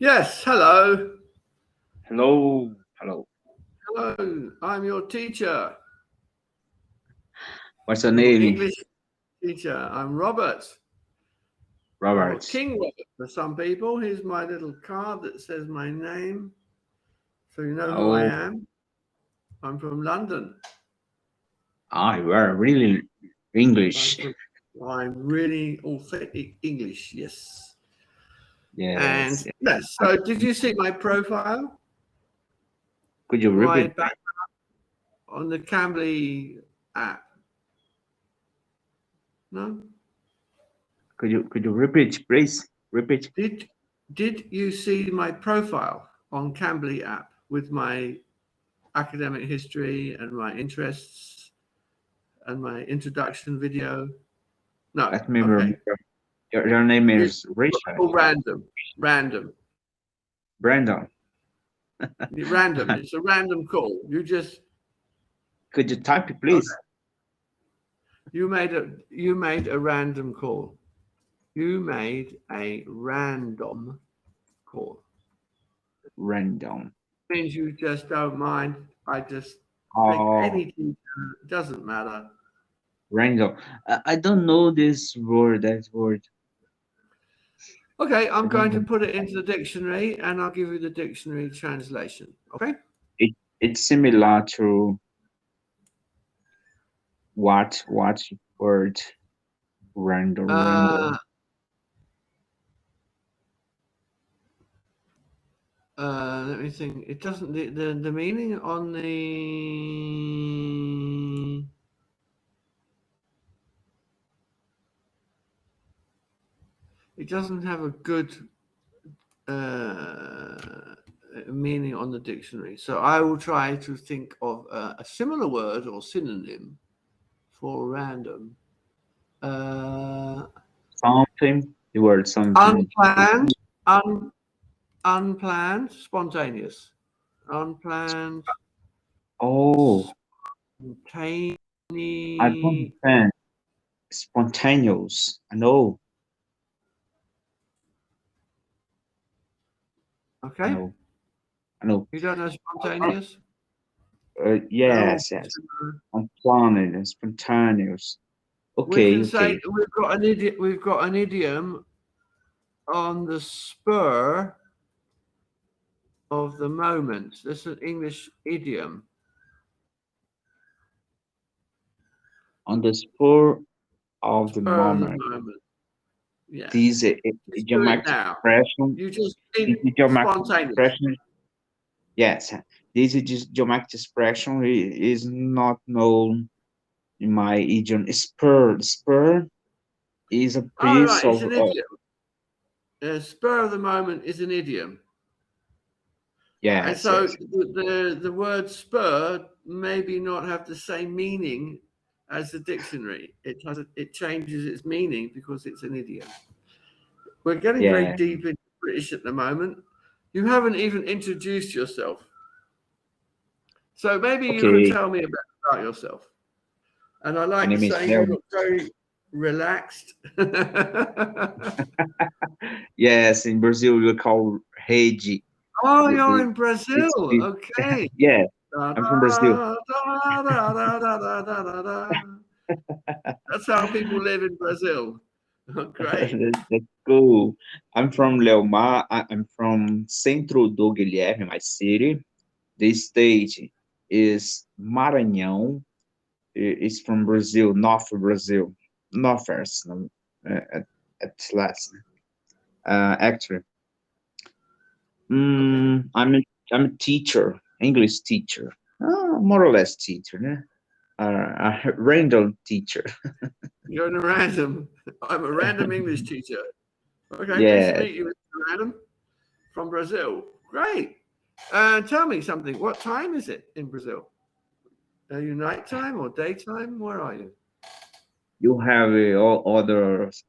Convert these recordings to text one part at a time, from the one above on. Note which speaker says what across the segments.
Speaker 1: Yes, hello.
Speaker 2: Hello, hello.
Speaker 1: Hello, I'm your teacher,
Speaker 2: What's your
Speaker 1: your
Speaker 2: name?
Speaker 1: English teacher. I'm Robert, or
Speaker 2: Robert.
Speaker 1: King Robert for some people. Here's my little card that says my name, so you know who I
Speaker 2: Oh,
Speaker 1: am. I'm from London.
Speaker 2: you are really
Speaker 1: I'm
Speaker 2: English.
Speaker 1: from, I'm really authentic English, yes.
Speaker 2: Yes.
Speaker 1: And
Speaker 2: Yes.
Speaker 1: yes, so did you see my profile?
Speaker 2: Could you
Speaker 1: My
Speaker 2: repeat?
Speaker 1: back on the Cambly app? No?
Speaker 2: Could you repeat, please? Repeat.
Speaker 1: Did did you see my profile on Cambly app with my academic history and my interests and my introduction video? No.
Speaker 2: Let me remember.
Speaker 1: Okay.
Speaker 2: Your name
Speaker 1: It's
Speaker 2: is Richard.
Speaker 1: random. Random.
Speaker 2: Brandon.
Speaker 1: Random. It's a random call.
Speaker 2: Could you type it,
Speaker 1: Okay.
Speaker 2: please?
Speaker 1: You made a random call. You made a random call.
Speaker 2: Random.
Speaker 1: Means you just don't mind. I just pick
Speaker 2: Oh,
Speaker 1: any teacher. Doesn't matter.
Speaker 2: random. I don't know this word. That word.
Speaker 1: Okay,
Speaker 2: I
Speaker 1: I'm
Speaker 2: don't
Speaker 1: going to
Speaker 2: know.
Speaker 1: put it into the dictionary and I'll give you the dictionary translation. Okay?
Speaker 2: It's similar to what word?
Speaker 1: Uh,
Speaker 2: Random.
Speaker 1: let me think. It doesn't, the meaning on the, it doesn't have a good meaning on the dictionary. So I will try to think of a similar word or synonym for random. Uh,
Speaker 2: Something. The word something.
Speaker 1: unplanned, unplanned, spontaneous. Unplanned,
Speaker 2: Oh,
Speaker 1: spontaneous.
Speaker 2: I don't understand. Spontaneous. I know. I
Speaker 1: Okay,
Speaker 2: know. I know.
Speaker 1: you don't know spontaneous? No.
Speaker 2: Yes, yes. Unplanned and spontaneous.
Speaker 1: We
Speaker 2: Okay,
Speaker 1: can say
Speaker 2: okay.
Speaker 1: we've got an idiom. We've got an idiom on the spur of the moment. This is an English idiom.
Speaker 2: On the spur of the
Speaker 1: Spur of the
Speaker 2: moment,
Speaker 1: moment. Yeah.
Speaker 2: this
Speaker 1: Just do it
Speaker 2: idiomatic
Speaker 1: now.
Speaker 2: expression,
Speaker 1: You just
Speaker 2: this
Speaker 1: think
Speaker 2: idiomatic
Speaker 1: spontaneous.
Speaker 2: expression, yes, this idiomatic expression is not known in my idiom. Spur is a
Speaker 1: Oh,
Speaker 2: piece
Speaker 1: right. It's
Speaker 2: of,
Speaker 1: an idiom. Spur of the moment is an idiom. And
Speaker 2: yes,
Speaker 1: so
Speaker 2: yes.
Speaker 1: the word spur maybe not have the same meaning as the dictionary. It changes its meaning because it's an idiom. We're getting very
Speaker 2: Yeah.
Speaker 1: deep into British at the moment. You haven't even introduced yourself. So maybe you could
Speaker 2: Okay.
Speaker 1: tell me a bit about yourself. And I
Speaker 2: My
Speaker 1: like
Speaker 2: name is
Speaker 1: saying
Speaker 2: Leo.
Speaker 1: you look very relaxed.
Speaker 2: Yes, in Brazil we call rede.
Speaker 1: Oh, you're
Speaker 2: The
Speaker 1: in Brazil.
Speaker 2: it's
Speaker 1: Okay.
Speaker 2: yeah,
Speaker 1: Da,
Speaker 2: I'm from Brazil.
Speaker 1: da, da, da, da, da, da, da, da, da. That's how people live in Brazil. Oh, great.
Speaker 2: That's cool. I'm from Leomar. I'm from Centro do Guilherme, my city. The state is Maranhão. It's from Brazil, North Brazil, Northwest, at last. Actually,
Speaker 1: Okay.
Speaker 2: I'm a teacher, English teacher, more or less teacher, né? A random teacher.
Speaker 1: You're in a random. I'm a random English teacher. Okay, pleased to
Speaker 2: Yes.
Speaker 1: meet you, Mr. Random from Brazil. Great. Tell me something. What time is it in Brazil? Are you nighttime or daytime? Where are you?
Speaker 2: You have all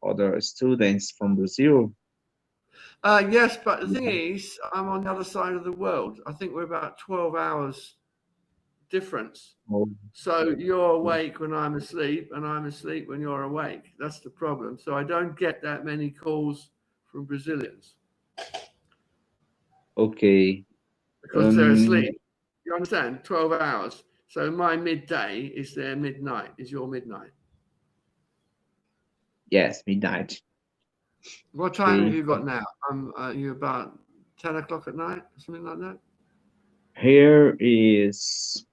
Speaker 2: other students from Brazil.
Speaker 1: Yes, but the thing is, I'm on the other side of the world. I think we're about 12 hours difference.
Speaker 2: Oh,
Speaker 1: So you're awake when I'm asleep, and I'm asleep when you're awake. That's the problem. So I don't get that many calls from Brazilians.
Speaker 2: Okay.
Speaker 1: because they're asleep. You understand? 12 hours. So my midday is their midnight, is your midnight.
Speaker 2: Yes, midnight.
Speaker 1: What time have
Speaker 2: Okay.
Speaker 1: you got now? You about 10 o'clock at night, something like that?
Speaker 2: Here is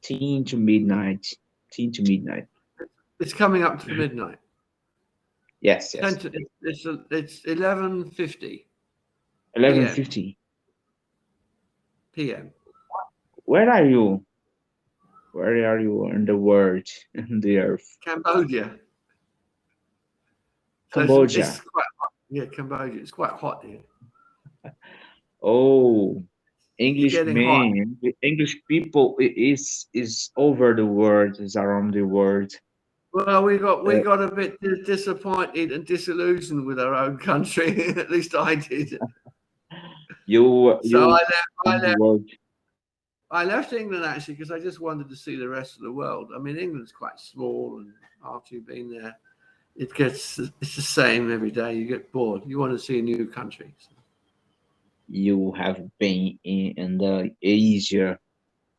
Speaker 2: 10 to midnight. 10 to midnight.
Speaker 1: It's coming up to midnight.
Speaker 2: Yes,
Speaker 1: 10
Speaker 2: yes.
Speaker 1: to, it's 11:50 p.m.
Speaker 2: 11:50.
Speaker 1: p.m.
Speaker 2: Where are you? Where are you in the world, in the earth?
Speaker 1: Cambodia. So it's
Speaker 2: Cambodia.
Speaker 1: quite hot. Yeah, Cambodia. It's quite hot here.
Speaker 2: Oh,
Speaker 1: It's
Speaker 2: English
Speaker 1: getting hot.
Speaker 2: man, English people is over the world, is around the world.
Speaker 1: Well, we
Speaker 2: Uh,
Speaker 1: got a bit disappointed and disillusioned with our own country. At least I did. So
Speaker 2: you
Speaker 1: I
Speaker 2: from the
Speaker 1: left.
Speaker 2: world.
Speaker 1: I left England actually because I just wanted to see the rest of the world. I mean, England's quite small, and after you've been there, it's the same every day. You get bored. You want to see a new country.
Speaker 2: You have been in the Asia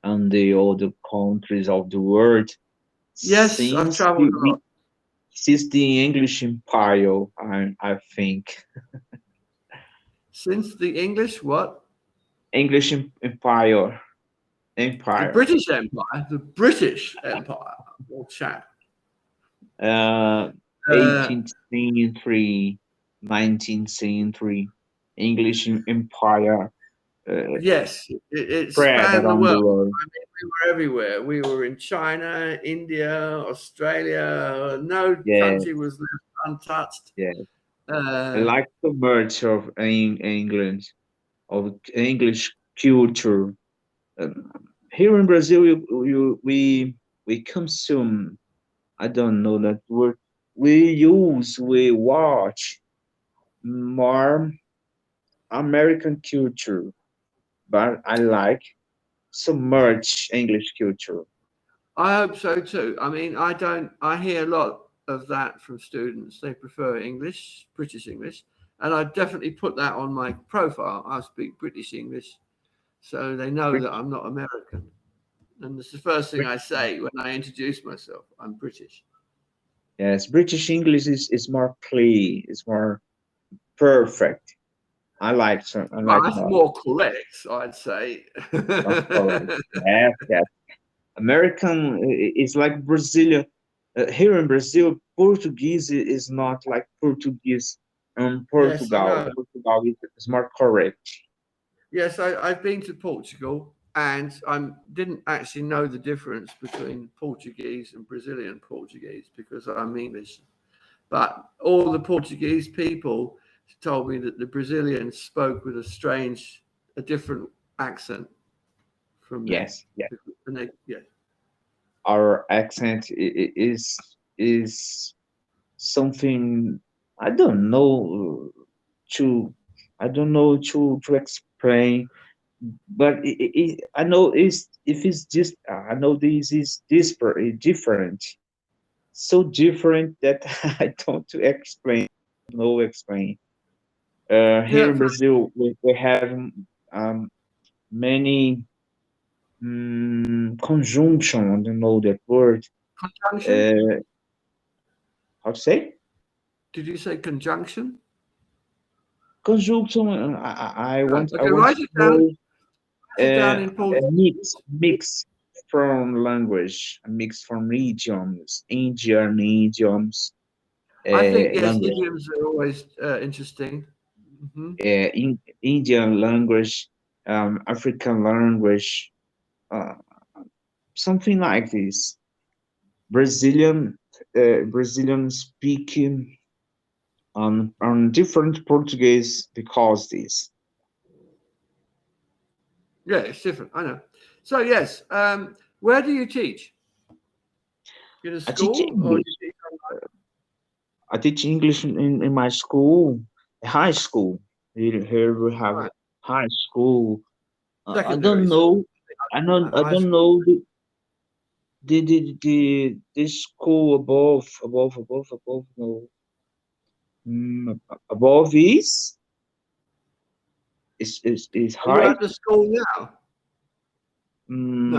Speaker 2: and the other countries of the world
Speaker 1: Yes, I've
Speaker 2: since
Speaker 1: travelled a lot.
Speaker 2: since the English Empire, I think.
Speaker 1: Since the English, what?
Speaker 2: English Empire,
Speaker 1: The
Speaker 2: Empire.
Speaker 1: British Empire. The British Empire. Oh, chap.
Speaker 2: Uh,
Speaker 1: Uh,
Speaker 2: 18th century, 19th century, English Empire
Speaker 1: yes, it
Speaker 2: spread
Speaker 1: spanned the
Speaker 2: around the
Speaker 1: world.
Speaker 2: world.
Speaker 1: I mean, we were everywhere. We were in China, India, Australia. No
Speaker 2: Yeah,
Speaker 1: country was left untouched.
Speaker 2: yeah. I
Speaker 1: Uh,
Speaker 2: like so much of England, of English culture. Um, Here in Brazil, we consume. I don't know that word. We watch more American culture, but I like so much English culture.
Speaker 1: I hope so too. I mean, I don't. I hear a lot of that from students. They prefer English, British English, and I definitely put that on my profile. I speak British English, so they know that I'm not American. And it's the first thing I say when I introduce myself. I'm British.
Speaker 2: Yes, British English is more clear, it's more perfect. I
Speaker 1: Well,
Speaker 2: like
Speaker 1: that's
Speaker 2: more.
Speaker 1: more correct, I'd say.
Speaker 2: Of course. Yes, yes. American is like Brazilian. Here in Brazil, Portuguese is not like Portuguese in
Speaker 1: Yes, I
Speaker 2: Portugal.
Speaker 1: know.
Speaker 2: Portugal is more correct.
Speaker 1: Yes, I've been to Portugal and I didn't actually know the difference between Portuguese and Brazilian Portuguese because I'm English. But all the Portuguese people told me that the Brazilians spoke with a different accent from them.
Speaker 2: Yes, yes.
Speaker 1: And they, yeah.
Speaker 2: Our accent is something I don't know to I don't know to explain, but I know it's if it's just I know this is different, so different that I don't to explain, no explain. Here
Speaker 1: Yeah,
Speaker 2: in Brazil, we have many conjunction. I don't know that word.
Speaker 1: conjunction.
Speaker 2: Uh, how to say?
Speaker 1: Did you say conjunction?
Speaker 2: Conjunction.
Speaker 1: Right.
Speaker 2: I
Speaker 1: Okay,
Speaker 2: want to
Speaker 1: write it down.
Speaker 2: know
Speaker 1: Write it down in
Speaker 2: a
Speaker 1: Portuguese.
Speaker 2: mix from language, a mix from idioms, Indian idioms,
Speaker 1: I think yes,
Speaker 2: language,
Speaker 1: idioms are always interesting. Hmm.
Speaker 2: Indian language, African language, uh, something like this. Brazilian, Brazilian speaking on different Portuguese because this.
Speaker 1: Yeah, it's different. I know. So yes, where do you teach? In a
Speaker 2: I teach
Speaker 1: school or you
Speaker 2: English.
Speaker 1: teach
Speaker 2: I teach English in my school, high school. Here we have
Speaker 1: online? Right.
Speaker 2: high school. I
Speaker 1: Secondary
Speaker 2: don't
Speaker 1: school,
Speaker 2: know. I
Speaker 1: high
Speaker 2: don't
Speaker 1: school.
Speaker 2: know the school above. No, above is is
Speaker 1: Are you
Speaker 2: high.
Speaker 1: at the school now? No,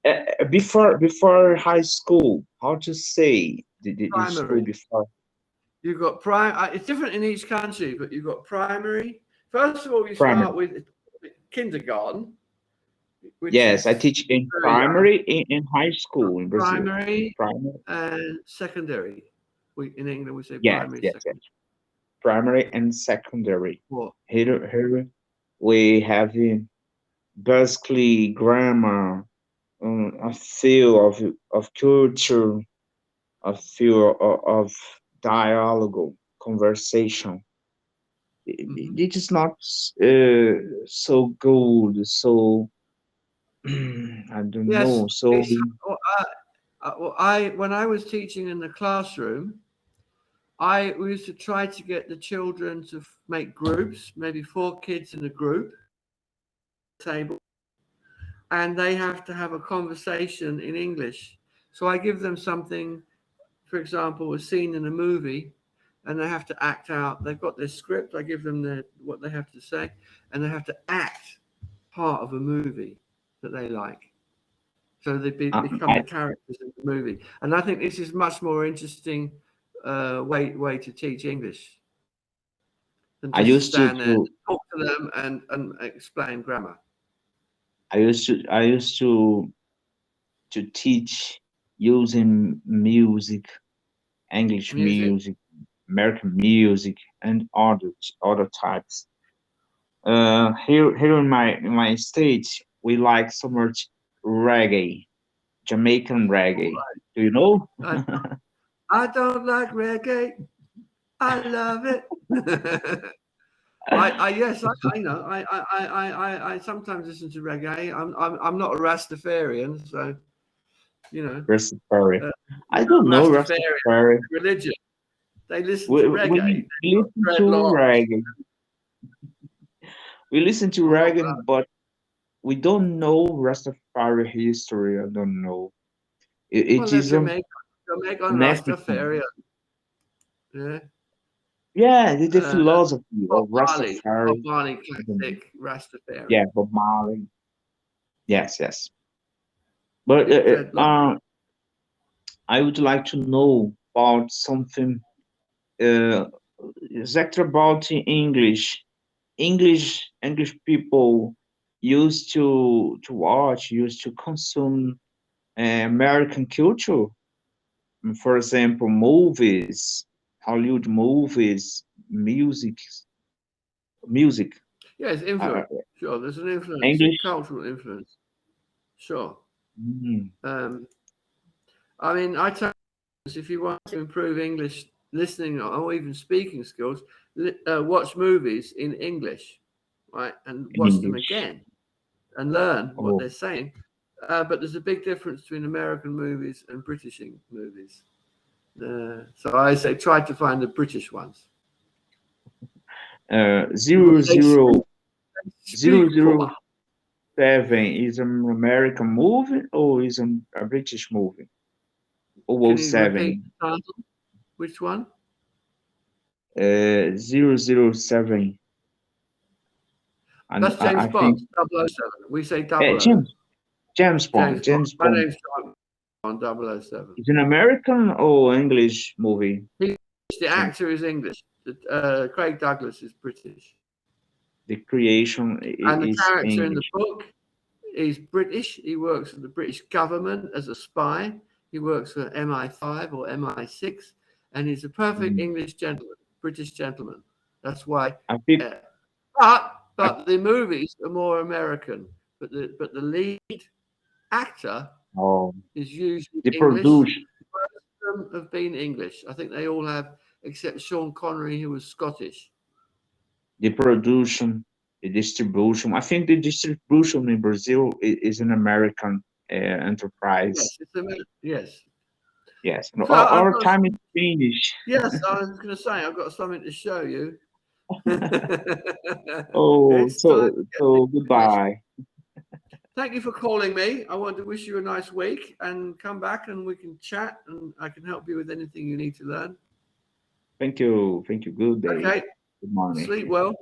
Speaker 2: Mm, before high school, how to say the school
Speaker 1: primary.
Speaker 2: before
Speaker 1: You've got it's different in each country, but you've got primary. First of all, you
Speaker 2: primary?
Speaker 1: start with kindergarten, which
Speaker 2: Yes, I
Speaker 1: is
Speaker 2: teach in
Speaker 1: very young.
Speaker 2: primary in high school in Brazil.
Speaker 1: Primary
Speaker 2: Primary.
Speaker 1: and secondary. In England we say
Speaker 2: Yes,
Speaker 1: primary,
Speaker 2: yes, yes.
Speaker 1: secondary.
Speaker 2: Primary and secondary.
Speaker 1: What?
Speaker 2: Here we have basically grammar, a feel of culture, a feel of dialogue, conversation.
Speaker 1: Hmm.
Speaker 2: It is not so good, so I don't
Speaker 1: Yes,
Speaker 2: know. So
Speaker 1: it's. When I was teaching in the classroom, we used to try to get the children to make groups, maybe 4 kids in a group table, and they have to have a conversation in English. So I give them something, for example, a scene in a movie, and they have to act out. They've got their script. I give them what they have to say, and they have to act part of a movie that they like. So they become
Speaker 2: I
Speaker 1: the characters in the movie. And I think this is much more interesting way to teach English than
Speaker 2: I
Speaker 1: just to
Speaker 2: used
Speaker 1: stand there and
Speaker 2: to
Speaker 1: talk to them and explain grammar.
Speaker 2: I used to teach using music, English
Speaker 1: Music.
Speaker 2: music, American music, and other types. Here in my state, we like so much reggae, Jamaican
Speaker 1: All
Speaker 2: reggae.
Speaker 1: right.
Speaker 2: Do you know?
Speaker 1: I don't like reggae. I love it. I yes, I know. I sometimes listen to reggae. I'm not a Rastafarian, so you know,
Speaker 2: Rastafari.
Speaker 1: uh,
Speaker 2: I don't know
Speaker 1: Rastafarian
Speaker 2: Rastafari.
Speaker 1: religion. They listen to
Speaker 2: We
Speaker 1: reggae. They've got
Speaker 2: listen to
Speaker 1: dreadlocks.
Speaker 2: reggae. We listen to
Speaker 1: I'm not
Speaker 2: reggae, but we don't know Rastafari history. I don't know.
Speaker 1: well.
Speaker 2: It
Speaker 1: They're
Speaker 2: is
Speaker 1: Jamaican
Speaker 2: an African.
Speaker 1: Rastafarian. Yeah.
Speaker 2: Yeah, the
Speaker 1: Uh,
Speaker 2: philosophy
Speaker 1: Bob
Speaker 2: of
Speaker 1: Marley. Bob
Speaker 2: Rastafari.
Speaker 1: Marley,
Speaker 2: I don't know.
Speaker 1: classic Rastafarian.
Speaker 2: Yeah, Bob Marley. Yes, yes. But
Speaker 1: Big dreadlock.
Speaker 2: I would like to know about something uh, exactly about English. English people used to watch, used to consume American culture. For example, movies, Hollywood movies, music.
Speaker 1: Yes,
Speaker 2: Uh,
Speaker 1: influence. Sure, there's an influence,
Speaker 2: English.
Speaker 1: cultural influence. Sure.
Speaker 2: Mm,
Speaker 1: Um, I mean, I tell you, if you want to improve English listening or even speaking skills, watch movies in English, right, and
Speaker 2: in
Speaker 1: watch them
Speaker 2: English.
Speaker 1: again and learn what
Speaker 2: Oh,
Speaker 1: they're saying. But there's a big difference between American movies and British movies. So I say try to find the British ones
Speaker 2: zero
Speaker 1: because
Speaker 2: zero
Speaker 1: they
Speaker 2: zero
Speaker 1: speak
Speaker 2: zero
Speaker 1: proper.
Speaker 2: seven is an American movie or is a British movie? Oh,
Speaker 1: Can you repeat
Speaker 2: 07.
Speaker 1: the title? Which one?
Speaker 2: 007. And
Speaker 1: That's James
Speaker 2: I think
Speaker 1: Bond, 007. We say double O.
Speaker 2: James James Bond.
Speaker 1: James Bond.
Speaker 2: James
Speaker 1: My
Speaker 2: Bond
Speaker 1: name's John Bond, 007.
Speaker 2: is an American or English movie?
Speaker 1: The actor is English. Craig Douglas is British.
Speaker 2: The creation
Speaker 1: And the
Speaker 2: is
Speaker 1: character in the
Speaker 2: English.
Speaker 1: book is British. He works for the British government as a spy. He works for MI5 or MI6. And he's a perfect
Speaker 2: Mm.
Speaker 1: English gentleman, British gentleman. That's why.
Speaker 2: I think
Speaker 1: Uh,
Speaker 2: I,
Speaker 1: but the movies are more American. But the lead actor
Speaker 2: oh,
Speaker 1: is usually
Speaker 2: the
Speaker 1: English.
Speaker 2: production,
Speaker 1: Most of them have been English. I think they all have, except Sean Connery, who was Scottish.
Speaker 2: the production, the distribution. I think the distribution in Brazil is an American enterprise.
Speaker 1: Yes, yes.
Speaker 2: Yes, and
Speaker 1: So I've
Speaker 2: our
Speaker 1: got,
Speaker 2: time is finished.
Speaker 1: yes, I was going to say, I've got something to show you.
Speaker 2: Oh,
Speaker 1: It's time to get things
Speaker 2: so
Speaker 1: finished.
Speaker 2: goodbye.
Speaker 1: Thank you for calling me. I want to wish you a nice week and come back and we can chat and I can help you with anything you need to learn.
Speaker 2: Thank you. Thank you. Good day.
Speaker 1: Okay.
Speaker 2: Good morning.
Speaker 1: Sleep well.